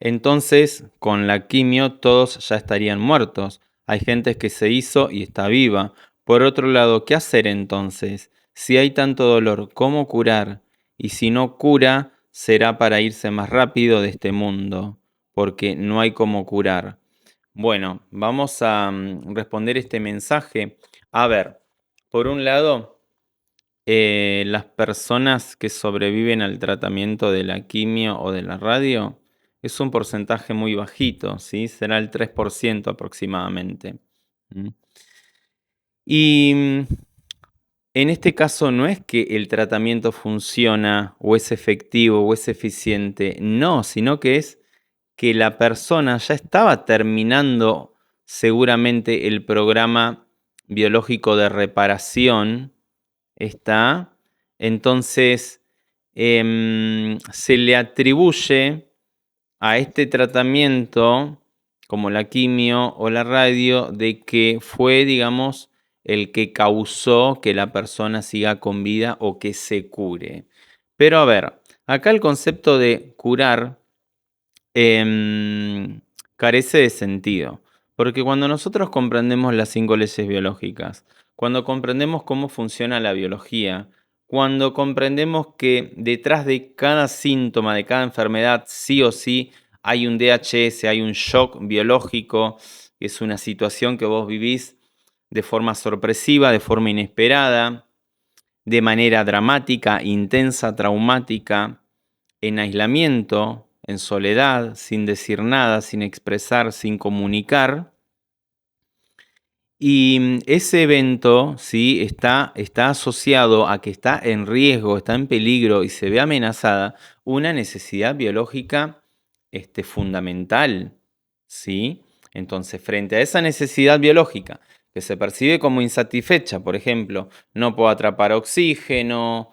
entonces con la quimio todos ya estarían muertos. Hay gente que se hizo y está viva. Por otro lado, ¿qué hacer entonces? Si hay tanto dolor, ¿cómo curar? Y si no cura, será para irse más rápido de este mundo, porque no hay cómo curar. Bueno, vamos a responder este mensaje. A ver, por un lado, las personas que sobreviven al tratamiento de la quimio o de la radio es un porcentaje muy bajito, ¿sí? Será el 3% aproximadamente. ¿Mm? Y en este caso no es que el tratamiento funciona o es efectivo o es eficiente, no, sino que es que la persona ya estaba terminando seguramente el programa biológico de reparación, está, entonces se le atribuye a este tratamiento, como la quimio o la radio, de que fue, digamos, el que causó que la persona siga con vida o que se cure. Pero a ver, acá el concepto de curar em, carece de sentido, porque cuando nosotros comprendemos las 5 leyes biológicas, cuando comprendemos cómo funciona la biología, cuando comprendemos que detrás de cada síntoma, de cada enfermedad, sí o sí hay un DHS, hay un shock biológico, que es una situación que vos vivís de forma sorpresiva, de forma inesperada, de manera dramática, intensa, traumática, en aislamiento, en soledad, sin decir nada, sin expresar, sin comunicar. Y ese evento, ¿sí? está asociado a que está en riesgo, está en peligro y se ve amenazada una necesidad biológica fundamental, ¿sí? Entonces, frente a esa necesidad biológica que se percibe como insatisfecha, por ejemplo, no puedo atrapar oxígeno,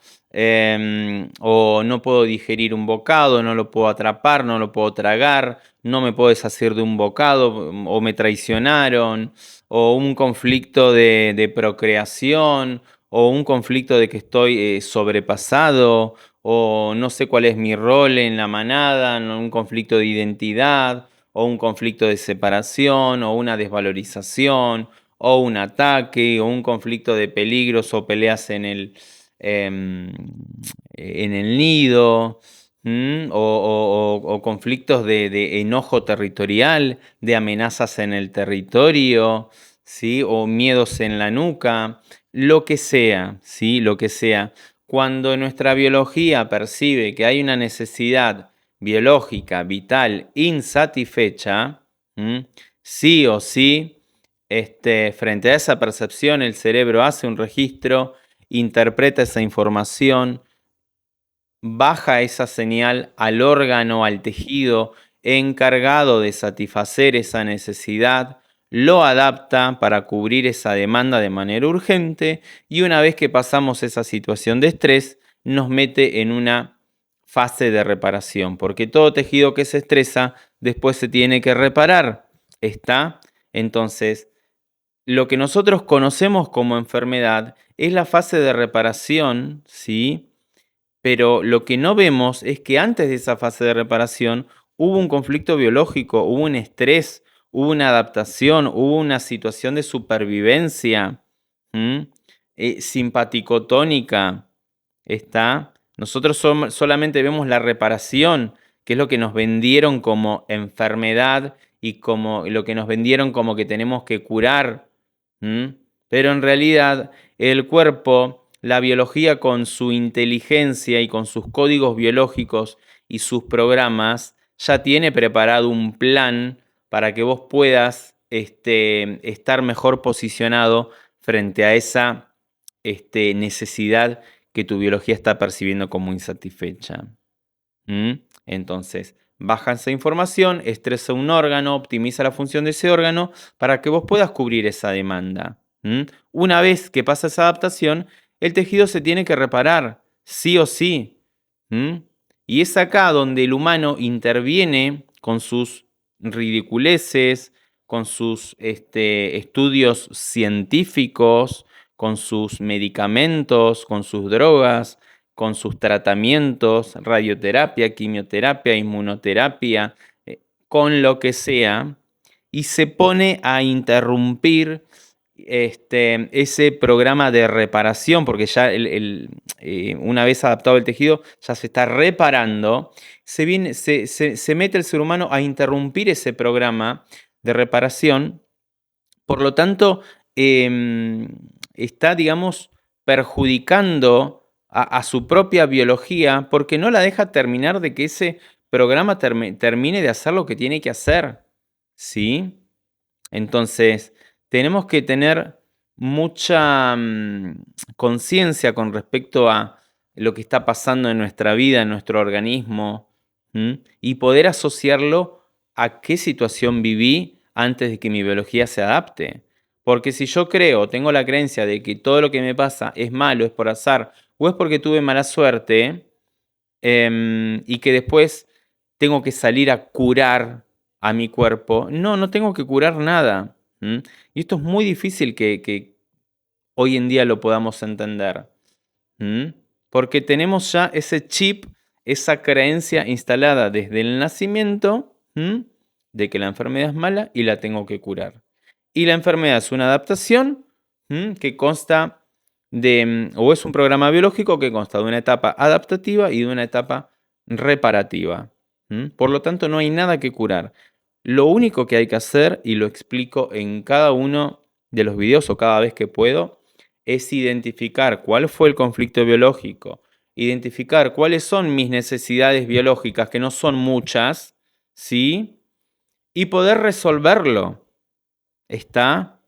o no puedo digerir un bocado, no lo puedo atrapar, no lo puedo tragar, no me puedo deshacer de un bocado, o me traicionaron, o un conflicto de procreación, o un conflicto de que estoy sobrepasado, o no sé cuál es mi rol en la manada, ¿no? Un conflicto de identidad, o un conflicto de separación, o una desvalorización, o un ataque, o un conflicto de peligros o peleas em, en el nido. O conflictos de enojo territorial, de amenazas en el territorio, ¿sí? O miedos en la nuca, lo que sea, ¿sí? Lo que sea. Cuando nuestra biología percibe que hay una necesidad biológica, vital, insatisfecha, sí o sí, frente a esa percepción, el cerebro hace un registro, interpreta esa información, baja esa señal al órgano, al tejido encargado de satisfacer esa necesidad, lo adapta para cubrir esa demanda de manera urgente y una vez que pasamos esa situación de estrés, nos mete en una fase de reparación, porque todo tejido que se estresa después se tiene que reparar. ¿Está? Entonces, lo que nosotros conocemos como enfermedad es la fase de reparación, ¿sí? Pero lo que no vemos es que antes de esa fase de reparación hubo un conflicto biológico, hubo un estrés, hubo una adaptación, hubo una situación de supervivencia, ¿m? Simpaticotónica, ¿está? Nosotros solamente vemos la reparación, que es lo que nos vendieron como enfermedad y como lo que nos vendieron como que tenemos que curar, ¿m? Pero en realidad el cuerpo, la biología con su inteligencia y con sus códigos biológicos y sus programas, ya tiene preparado un plan para que vos puedas estar mejor posicionado frente a esa necesidad que tu biología está percibiendo como insatisfecha. ¿Mm? Entonces, baja esa información, estresa un órgano, optimiza la función de ese órgano para que vos puedas cubrir esa demanda. ¿Mm? Una vez que pasa esa adaptación, el tejido se tiene que reparar, sí o sí. ¿Mm? Y es acá donde el humano interviene con sus ridiculeces, con sus estudios científicos, con sus medicamentos, con sus drogas, con sus tratamientos, radioterapia, quimioterapia, inmunoterapia, con lo que sea y se pone a interrumpir ese programa de reparación, porque ya una vez adaptado el tejido ya se está reparando, se mete el ser humano a interrumpir ese programa de reparación. Por lo tanto, está, digamos, perjudicando a su propia biología porque no la deja terminar de que ese programa termine de hacer lo que tiene que hacer. ¿Sí? Entonces, tenemos que tener mucha conciencia con respecto a lo que está pasando en nuestra vida, en nuestro organismo, y poder asociarlo a qué situación viví antes de que mi biología se adapte. Porque si yo tengo la creencia de que todo lo que me pasa es malo, es por azar, o es porque tuve mala suerte, y que después tengo que salir a curar a mi cuerpo. No tengo que curar nada. Y esto es muy difícil que hoy en día lo podamos entender. Porque tenemos ya ese chip, esa creencia instalada desde el nacimiento, de que la enfermedad es mala y la tengo que curar. Y la enfermedad es una adaptación que consta o es un programa biológico que consta de una etapa adaptativa y de una etapa reparativa. Por lo tanto, no hay nada que curar. Lo único que hay que hacer, y lo explico en cada uno de los videos o cada vez que puedo, es identificar cuál fue el conflicto biológico, identificar cuáles son mis necesidades biológicas, que no son muchas, ¿sí? Y poder resolverlo. ¿Está?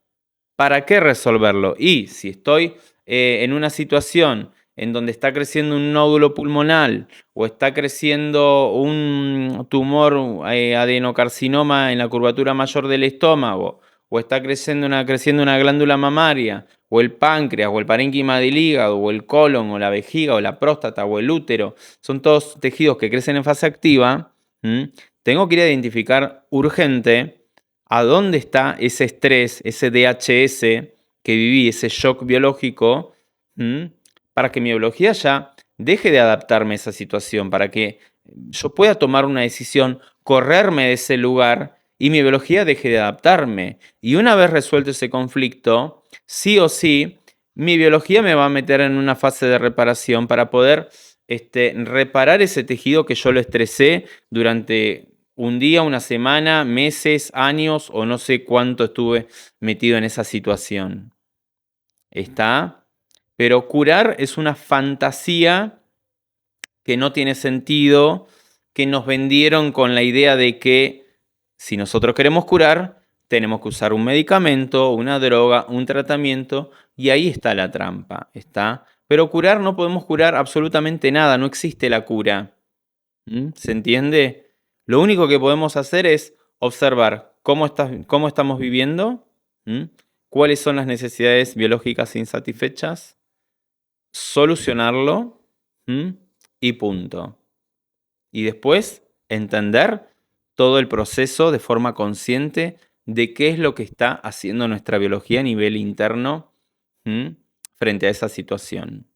¿Para qué resolverlo? Y si estoy en una situación en donde está creciendo un nódulo pulmonar o está creciendo un tumor adenocarcinoma en la curvatura mayor del estómago o está creciendo una glándula mamaria o el páncreas o el parénquima del hígado o el colon o la vejiga o la próstata o el útero, son todos tejidos que crecen en fase activa, tengo que ir a identificar urgente a dónde está ese estrés, ese DHS que viví, ese shock biológico, para que mi biología ya deje de adaptarme a esa situación, para que yo pueda tomar una decisión, correrme de ese lugar y mi biología deje de adaptarme. Y una vez resuelto ese conflicto, sí o sí, mi biología me va a meter en una fase de reparación para poder reparar ese tejido que yo lo estresé durante un día, una semana, meses, años o no sé cuánto estuve metido en esa situación. ¿Está? Pero curar es una fantasía que no tiene sentido, que nos vendieron con la idea de que si nosotros queremos curar, tenemos que usar un medicamento, una droga, un tratamiento, y ahí está la trampa, ¿está? Pero curar no podemos curar absolutamente nada, no existe la cura. ¿Se entiende? Lo único que podemos hacer es observar cómo estamos viviendo, cuáles son las necesidades biológicas insatisfechas, solucionarlo, y punto. Y después entender todo el proceso de forma consciente de qué es lo que está haciendo nuestra biología a nivel interno, frente a esa situación.